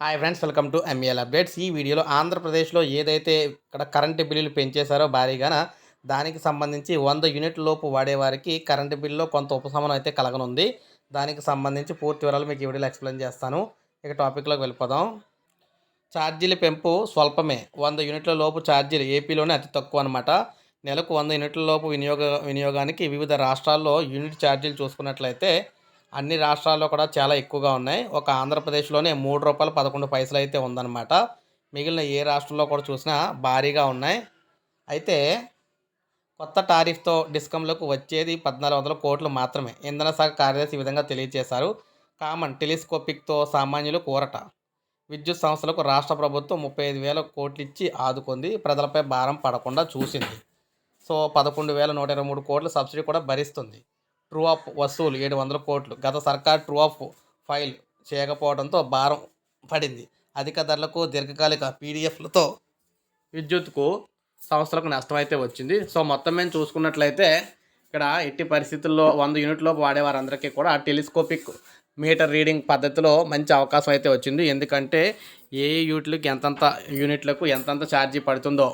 Hi friends, welcome to MEL updates. ఈ వీడియోలో ఆంధ్రప్రదేశ్లో ఏదైతే ఇక్కడ కరెంటు బిల్లులు పెంచేశారో భారీగాన, దానికి సంబంధించి 100 యూనిట్ల లోపు వాడేవారికి కరెంటు బిల్లులో కొంత ఉపశమనం అయితే కలగనుంది. దానికి సంబంధించి పూర్తి వివరాలు మీకు ఈ వీడియోలో ఎక్స్ప్లెయిన్ చేస్తాను. ఇక టాపిక్లోకి వెళ్ళిపోదాం. ఛార్జీల పెంపు స్వల్పమే. 100 యూనిట్ల లోపు ఛార్జీలు ఏపీలోనే అతి తక్కువ అనమాట. నెలకు 100 యూనిట్ల లోపు వినియోగానికి వివిధ రాష్ట్రాల్లో యూనిట్ ఛార్జీలు చూసుకున్నట్లయితే అన్ని రాష్ట్రాల్లో కూడా చాలా ఎక్కువగా ఉన్నాయి. ఒక ఆంధ్రప్రదేశ్లోనే ₹3.11 అయితే ఉందన్నమాట. మిగిలిన ఏ రాష్ట్రంలో కూడా చూసినా భారీగా ఉన్నాయి. అయితే కొత్త టారిఫ్‌తో డిస్కంలకు వచ్చేది 1,400 కోట్లు మాత్రమే. ఇంధన శాఖ కార్యదర్శి ఈ విధంగా తెలియజేశారు. కామన్ టెలిస్కోపిక్‌తో సామాన్యులు ఊరట. విద్యుత్ సంస్థలకు రాష్ట్ర ప్రభుత్వం 35,000 కోట్లిచ్చి ఆదుకుంది. ప్రజలపై భారం పడకుండా చూసింది. సో 11,123 కోట్ల సబ్సిడీ కూడా భరిస్తుంది. ట్రూ అప్ వసూలు 700 కోట్లు. గత సర్కార్ ట్రూ అప్ ఫైల్ చేయకపోవడంతో భారం పడింది. అధిక ధరలకు దీర్ఘకాలిక పీడిఎఫ్లతో విద్యుత్కు సంస్థలకు నష్టమైతే వచ్చింది. సో మొత్తం మేము చూసుకున్నట్లయితే ఇక్కడ ఎట్టి పరిస్థితుల్లో 100 యూనిట్లోపు వాడేవారందరికీ కూడా టెలిస్కోపిక్ మీటర్ రీడింగ్ పద్ధతిలో మంచి అవకాశం అయితే వచ్చింది. ఎందుకంటే ఏ యూనిట్లకు ఎంతంత ఛార్జీ పడుతుందో,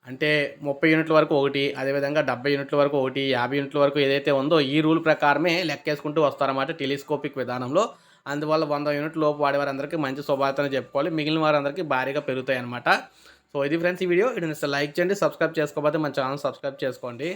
అంటే 30 యూనిట్ల వరకు ఒకటి, అదేవిధంగా 70 యూనిట్ల వరకు ఒకటి, 50 యూనిట్ల వరకు ఏదైతే ఉందో ఈ రూల్ ప్రకారమే లెక్కేసుకుంటూ వస్తారన్నమాట టెలిస్కోపిక్ విధానంలో. అందువల్ల 100 యూనిట్ల లోపు వాడేవారందరికీ మంచి శుభవార్తని చెప్పుకోవాలి. మిగిలిన వారందరికీ భారీగా పెరుగుతాయి అన్నమాట. సో ఇది ఫ్రెండ్స్ ఈ వీడియో. లైక్ చేయండి, సబ్స్క్రైబ్ చేసుకోకపోతే మన ఛానల్ సబ్స్క్రైబ్ చేసుకోండి.